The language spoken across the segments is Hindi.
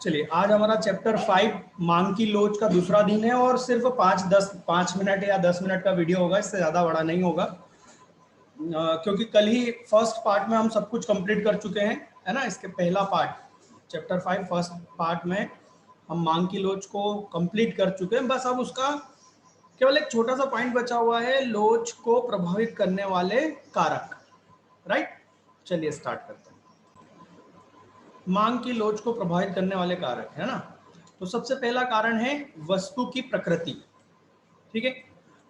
चलिए, आज हमारा चैप्टर 5 मांग की लोच का दूसरा दिन है और सिर्फ 5 मिनट या 10 मिनट का वीडियो होगा, इससे ज़्यादा बड़ा नहीं होगा। क्योंकि कल ही फर्स्ट पार्ट में हम सब कुछ कंप्लीट कर चुके हैं, है ना। इसके पहला पार्ट चैप्टर 5 फर्स्ट पार्ट में हम मांग की लोच को कंप्लीट कर चुके हैं। बस अब उसका केवल एक छोटा सा पॉइंट बचा हुआ है, लोच को प्रभावित करने वाले कारक। राइट, चलिए स्टार्ट करते हैं। मांग की लोच को प्रभावित करने वाले कारक, है ना। तो सबसे पहला कारण है वस्तु की प्रकृति। ठीक है,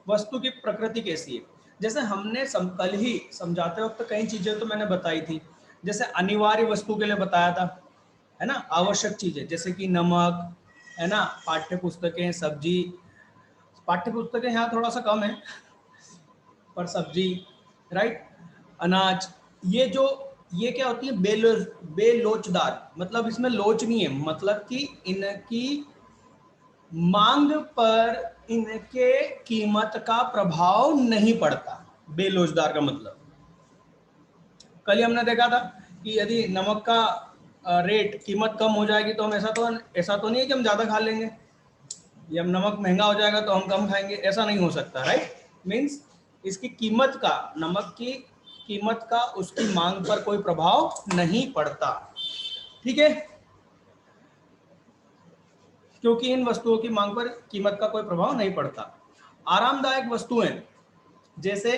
वस्तु की प्रकृति कैसी है, जैसे हमने कल ही समझाते वक्त कई चीजें तो मैंने बताई थी। जैसे अनिवार्य वस्तु के लिए बताया था, है ना, आवश्यक चीजें जैसे कि नमक, है ना, पाठ्य पुस्तकें, सब्जी। पाठ्य पुस्तकें यहाँ थोड़ा सा कम है, पर सब्जी, राइट, अनाज, ये क्या होती है, बेलोचदार। मतलब इसमें लोच नहीं है, मतलब कि इनकी मांग पर इनके कीमत का प्रभाव नहीं पड़ता। बेलोचदार का मतलब, कल हमने देखा था कि यदि नमक का रेट, कीमत कम हो जाएगी तो हम ऐसा तो नहीं है कि हम ज्यादा खा लेंगे, या नमक महंगा हो जाएगा तो हम कम खाएंगे, ऐसा नहीं हो सकता। राइट, मीन्स इसकी कीमत का, नमक की कीमत का उसकी मांग पर कोई प्रभाव नहीं पड़ता। ठीक है, क्योंकि इन वस्तुओं की मांग पर कीमत का कोई प्रभाव नहीं पड़ता। आरामदायक वस्तुएं जैसे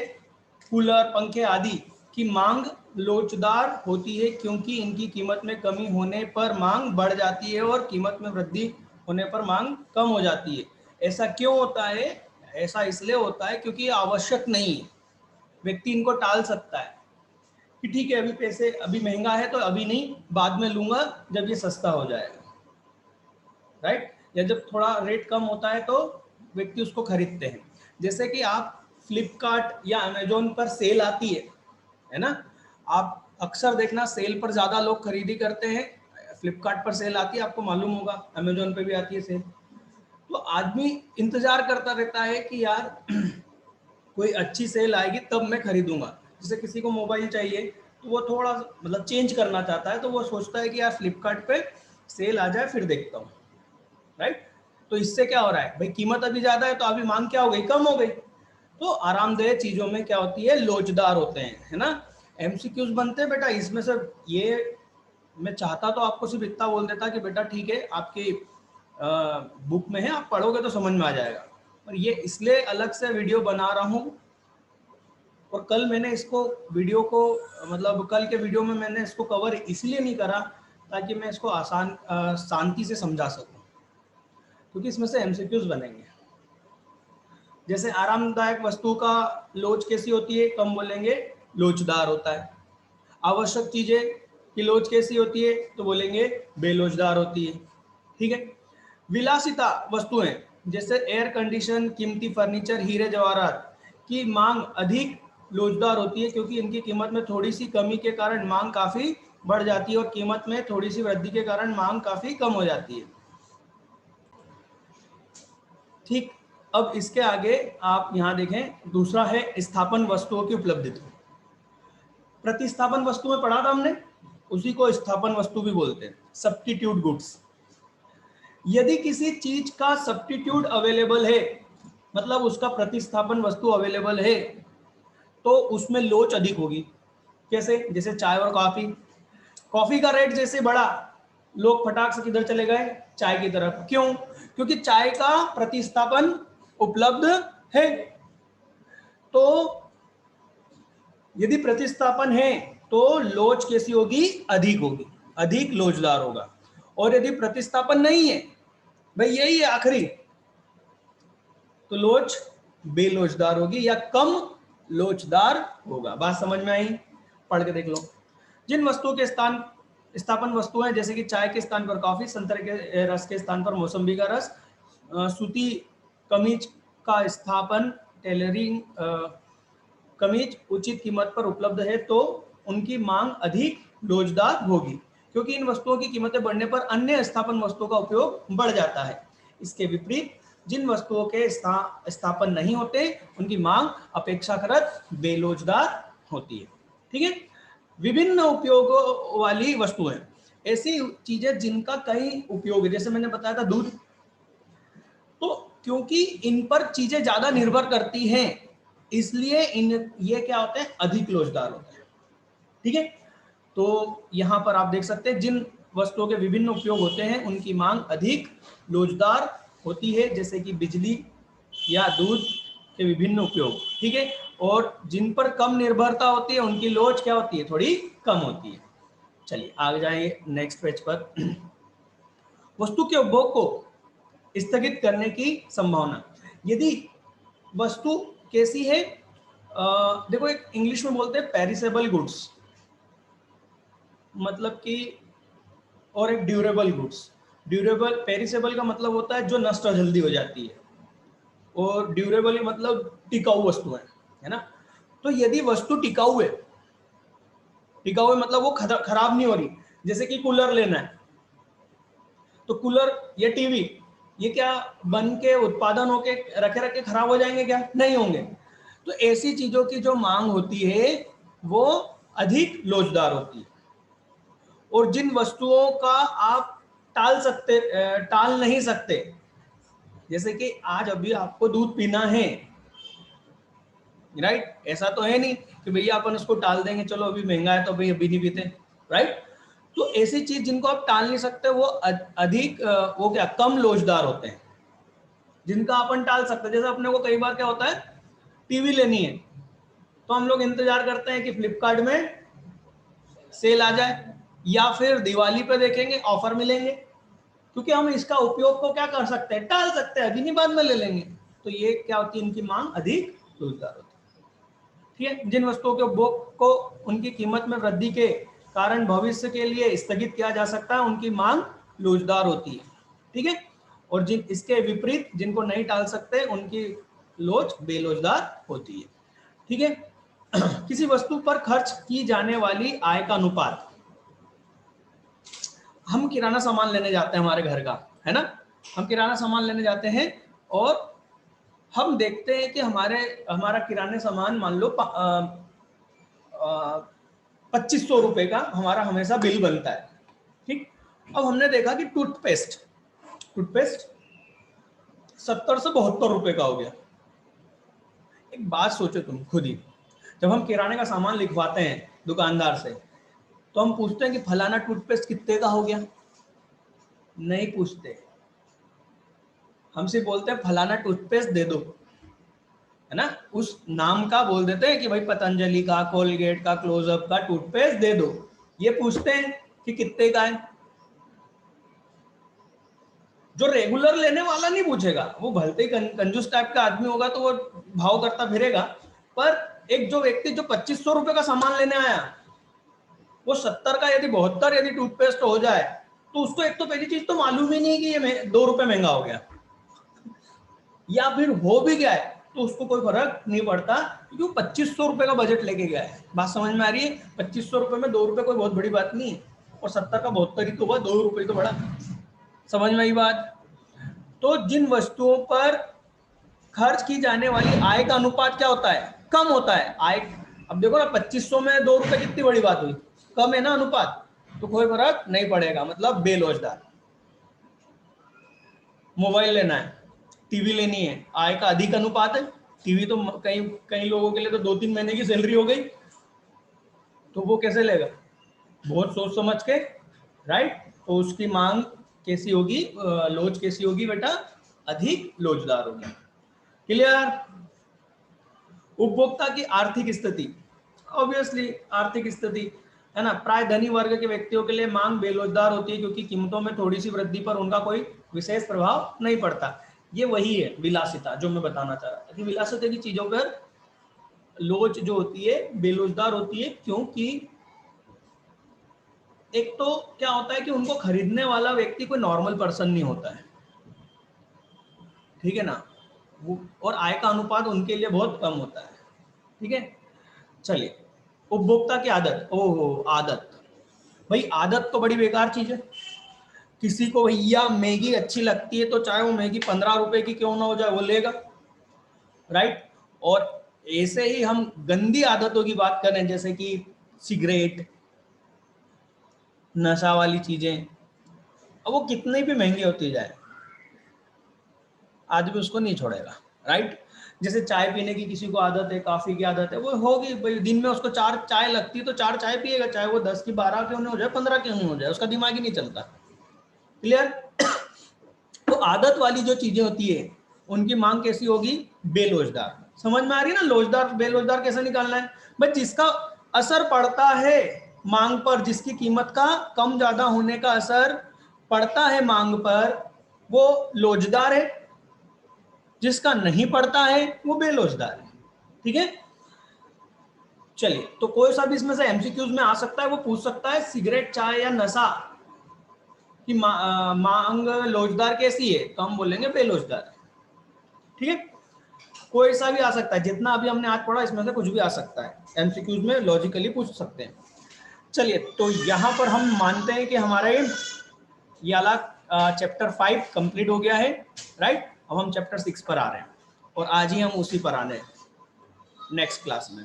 कूलर, पंखे आदि की मांग लोचदार होती है, क्योंकि इनकी कीमत में कमी होने पर मांग बढ़ जाती है और कीमत में वृद्धि होने पर मांग कम हो जाती है। ऐसा क्यों होता है? ऐसा इसलिए होता है क्योंकि ये आवश्यक नहीं है। व्यक्ति इनको टाल सकता है कि ठीक है, अभी पैसे, अभी महंगा है तो अभी नहीं, बाद में लूंगा जब ये सस्ता हो जाएगा। राइट, या जब थोड़ा रेट कम होता है तो व्यक्ति उसको खरीदते हैं। जैसे कि आप फ्लिपकार्ट या अमेजोन पर सेल आती है ना, आप अक्सर देखना सेल पर ज्यादा लोग खरीदी करते हैं। फ्लिपकार्ट पर सेल आती है, आपको मालूम होगा, अमेजोन पे भी आती है सेल। तो आदमी इंतजार करता रहता है कि यार कोई अच्छी सेल आएगी तब मैं खरीदूंगा। जैसे किसी को मोबाइल चाहिए तो वो थोड़ा मतलब चेंज करना चाहता है, तो वो सोचता है कि यार फ्लिपकार्ट पे सेल आ जाए फिर देखता हूँ। राइट, तो इससे क्या हो रहा है भाई, कीमत अभी ज्यादा है तो अभी मांग क्या हो गई, कम हो गई। तो आरामदेह चीजों में क्या होती है, लोचदार होते हैं, है ना। एमसीक्यूज बनते हैं बेटा इसमें से। ये मैं चाहता तो आपको सिर्फ इतना बोल देता कि बेटा ठीक है, आपकी बुक में है, आप पढ़ोगे तो समझ में आ जाएगा। और ये इसलिए अलग से वीडियो बना रहा हूँ, और कल मैंने इसको वीडियो को, मतलब कल के वीडियो में मैंने इसको कवर इसलिए नहीं करा ताकि मैं इसको आसान शांति से समझा सकूं, क्योंकि इसमें से एमसीक्यूज बनेंगे। जैसे आरामदायक वस्तु का लोच कैसी होती है, कम बोलेंगे लोचदार होता है। आवश्यक चीजें की लोच कैसी होती है, तो बोलेंगे बेलोचदार होती है। ठीक है, विलासिता वस्तुएं जैसे एयर कंडीशन, कीमती फर्नीचर, हीरे जवाहरात की मांग अधिक लोचदार होती है, क्योंकि इनकी कीमत में थोड़ी सी कमी के कारण मांग काफी बढ़ जाती है और कीमत में थोड़ी सी वृद्धि के कारण मांग काफी कम हो जाती है। ठीक, अब इसके आगे आप यहां देखें, दूसरा है स्थापन वस्तुओं की उपलब्धता। प्रतिस्थापन वस्तुएं पढ़ा था हमने, उसी को स्थापन वस्तु भी बोलते हैं, सब्स्टिट्यूट गुड्स। यदि किसी चीज का सब्स्टिट्यूट अवेलेबल है, मतलब उसका प्रतिस्थापन वस्तु अवेलेबल है, तो उसमें लोच अधिक होगी। कैसे? जैसे चाय और कॉफी। कॉफी का रेट जैसे बढ़ा, लोग फटाक से किधर चले गए, चाय की तरफ। क्यों? क्योंकि चाय का प्रतिस्थापन उपलब्ध है। तो यदि प्रतिस्थापन है तो लोच कैसी होगी, अधिक होगी, अधिक लोचदार होगा। और यदि प्रतिस्थापन नहीं है, भाई यही है आखिरी, तो लोच बेलोचदार होगी या कम लोचदार होगा। बात समझ में आई? पढ़ के देख लो। जिन वस्तुओं के स्थापन वस्तुएं जैसे कि चाय के स्थान पर कॉफी, संतरे के रस के स्थान पर मौसम्बी का रस, सूती कमीज का स्थापन टेलरिंग कमीज उचित कीमत पर उपलब्ध है, तो उनकी मांग अधिक लोचदार होगी, क्योंकि इन वस्तुओं की कीमतें बढ़ने पर अन्य स्थापन वस्तुओं का उपयोग बढ़ जाता है। इसके विपरीत जिन वस्तुओं के स्थापन नहीं होते, उनकी मांग अपेक्षाकृत बेलोचदार होती है। ठीक है, विभिन्न उपयोगों वाली वस्तुएं ऐसी चीजें जिनका कई उपयोग है, जैसे मैंने बताया था दूध, तो क्योंकि इन पर चीजें ज्यादा निर्भर करती हैं, इसलिए इन ये क्या होते हैं, अधिक लोचदार होते हैं। ठीक है, तो यहां पर आप देख सकते हैं जिन वस्तुओं के विभिन्न उपयोग होते हैं उनकी मांग अधिक लोचदार होती है, जैसे कि बिजली या दूध के विभिन्न उपयोग। ठीक है, और जिन पर कम निर्भरता होती है उनकी लोच क्या होती है, थोड़ी कम होती है। चलिए आगे जाएंगे नेक्स्ट पेज पर। वस्तु के उपभोग को स्थगित करने की संभावना। यदि वस्तु कैसी है, देखो एक इंग्लिश में बोलते हैं पेरिसेबल गुड्स, मतलब कि, और एक ड्यूरेबल गुड्स। ड्यूरेबल, पेरिसेबल का मतलब होता है जो नष्ट जल्दी हो जाती है, और ड्यूरेबल मतलब टिकाऊ वस्तु है ना। तो यदि वस्तु टिकाऊ है, टिकाऊ है मतलब वो खराब नहीं हो रही, जैसे कि कूलर लेना है, तो कूलर या टीवी, ये क्या बन के उत्पादन होके रखे रखे खराब हो जाएंगे क्या, नहीं होंगे। तो ऐसी चीजों की जो मांग होती है वो अधिक लोचदार होती है। और जिन वस्तुओं का आप टाल नहीं सकते, जैसे कि आज अभी आपको दूध पीना है, राइट, ऐसा तो है नहीं कि भैया अपन उसको टाल देंगे, चलो अभी महंगा है तो भाई अभी नहीं पीते, राइट। तो ऐसी चीज जिनको आप टाल नहीं सकते वो अधिक वो क्या कम लोचदार होते हैं। जिनका अपन टाल सकते हैं, जैसे अपने को कई बार क्या होता है, टीवी लेनी है तो हम लोग इंतजार करते हैं कि फ्लिपकार्ट में सेल आ जाए, या फिर दिवाली पे देखेंगे ऑफर मिलेंगे, क्योंकि हम इसका उपयोग को क्या कर सकते हैं, टाल सकते हैं, अभी नहीं बाद में ले लेंगे। तो ये क्या होती है, इनकी मांग अधिक रोजगार होती है। ठीक है, जिन वस्तुओं के उपभोग को उनकी कीमत में वृद्धि के कारण भविष्य के लिए स्थगित किया जा सकता है, उनकी मांग लोचदार होती है। ठीक है, और जिन इसके विपरीत जिनको नहीं टाल सकते उनकी लोच बेलोचदार होती है। ठीक है, किसी वस्तु पर खर्च की जाने वाली आय का अनुपात। हम किराना सामान लेने जाते हैं हमारे घर का, है ना, हम किराना सामान लेने जाते हैं और हम देखते हैं कि हमारा किराने सामान मान लो 2500 रुपए का हमारा हमेशा बिल बनता है। ठीक, अब हमने देखा कि टूथपेस्ट 70 से 72 रुपए का हो गया। एक बात सोचो तुम खुद ही, जब हम किराने का सामान लिखवाते हैं दुकानदार से, तो हम पूछते हैं कि फलाना टूथपेस्ट कितने का हो गया, नहीं पूछते, हमसे बोलते हैं फलाना टूथपेस्ट दे दो, है ना, उस नाम का बोल देते हैं कि भाई पतंजलि का, कोलगेट का, क्लोजअप का टूथपेस्ट दे दो। ये पूछते हैं कि कितने का है। जो रेगुलर लेने वाला नहीं पूछेगा, वो भलते ही कंजूस टाइप का आदमी होगा तो वो भाव करता फिरेगा। पर एक जो व्यक्ति जो 2500 रुपए का सामान लेने आया, वो 70 का यदि 72 यदि टूथपेस्ट हो जाए, तो उसको एक तो पहली चीज तो मालूम ही नहीं कि ये 2 रुपए महंगा हो गया, या फिर हो भी गया है तो उसको कोई फर्क नहीं पड़ता, क्योंकि वो 2500 रुपए का बजट लेके गया है। बात समझ में आ रही है, 2500 रुपए में 2 रुपए कोई बहुत बड़ी बात नहीं है, और 70 का 72 ही तो हुआ, 2 रुपए तो बड़ा, समझ में आई बात। तो जिन वस्तुओं पर खर्च की जाने वाली आय का अनुपात क्या होता है, कम होता है आय। अब देखो ना 2500 में 2 रुपए कितनी बड़ी बात हुई, कम है ना अनुपात, तो कोई फर्क नहीं पड़ेगा, मतलब बेलोचदार। मोबाइल लेना है, टीवी लेनी है, आय का अधिक अनुपात है, टीवी तो कई कई लोगों के लिए तो 2-3 महीने की सैलरी हो गई, तो वो कैसे लेगा, बहुत सोच समझ के, राइट। तो उसकी मांग कैसी होगी, लोच कैसी होगी बेटा, अधिक लोचदार होगी। क्लियर। उपभोक्ता की आर्थिक स्थिति, ऑब्वियसली आर्थिक स्थिति, है ना, प्राय धनी वर्ग के व्यक्तियों के लिए मांग बेलोचदार होती है, क्योंकि कीमतों में थोड़ी सी वृद्धि पर उनका कोई विशेष प्रभाव नहीं पड़ता। ये वही है विलासिता जो मैं बताना चाह रहा था, कि विलासिता की चीजों पर लोच जो होती है बेलोचदार होती है, क्योंकि एक तो क्या होता है कि उनको खरीदने वाला व्यक्ति कोई नॉर्मल पर्सन नहीं होता है, ठीक है ना, वो और आय का अनुपात उनके लिए बहुत कम होता है। ठीक है, चलिए उपभोक्ता की आदत, ओहो आदत, भाई आदत तो बड़ी बेकार चीज है। किसी को भैया मैगी अच्छी लगती है तो चाहे वो मैगी 15 रुपए की क्यों ना हो जाए वो लेगा, राइट। और ऐसे ही हम गंदी आदतों की बात करें, जैसे कि सिगरेट, नशा वाली चीजें, अब वो कितने भी महंगे होती जाए आदमी उसको नहीं छोड़ेगा, राइट। जैसे चाय पीने की किसी को आदत है, काफी की आदत है, वो होगी भाई, दिन में उसको 4 चाय लगती है तो 4 चाय पिएगा, चाहे वो 10 की 12 क्यों नहीं हो जाए, 15 क्यों नहीं हो जाए, उसका दिमाग ही नहीं चलता। क्लियर। तो आदत वाली जो चीजें होती है उनकी मांग कैसी होगी, बेलोजदार। समझ में आ रही है ना, लोजदार बेलोजदार कैसे निकालना है भाई, जिसका असर पड़ता है मांग पर, जिसकी कीमत का कम ज्यादा होने का असर पड़ता है मांग पर, वो लोजदार है, जिसका नहीं पड़ता है वो बेलोजदार है। ठीक है, चलिए, तो कोई सा भी इसमें से एमसीक्यूज में आ सकता है, वो पूछ सकता है सिगरेट, चाय या नशा की मांग लोजदार कैसी है, तो हम बोलेंगे बेलोजदार। ठीक है, कोई सा भी आ सकता है, जितना अभी हमने आज पढ़ा इसमें से कुछ भी आ सकता है, एमसीक्यूज में लॉजिकली पूछ सकते हैं। चलिए, तो यहां पर हम मानते हैं कि हमारा ये वाला चैप्टर 5 कंप्लीट हो गया है, राइट। अब हम चैप्टर 6 पर आ रहे हैं और आज ही हम उसी पर आने हैं नेक्स्ट क्लास में।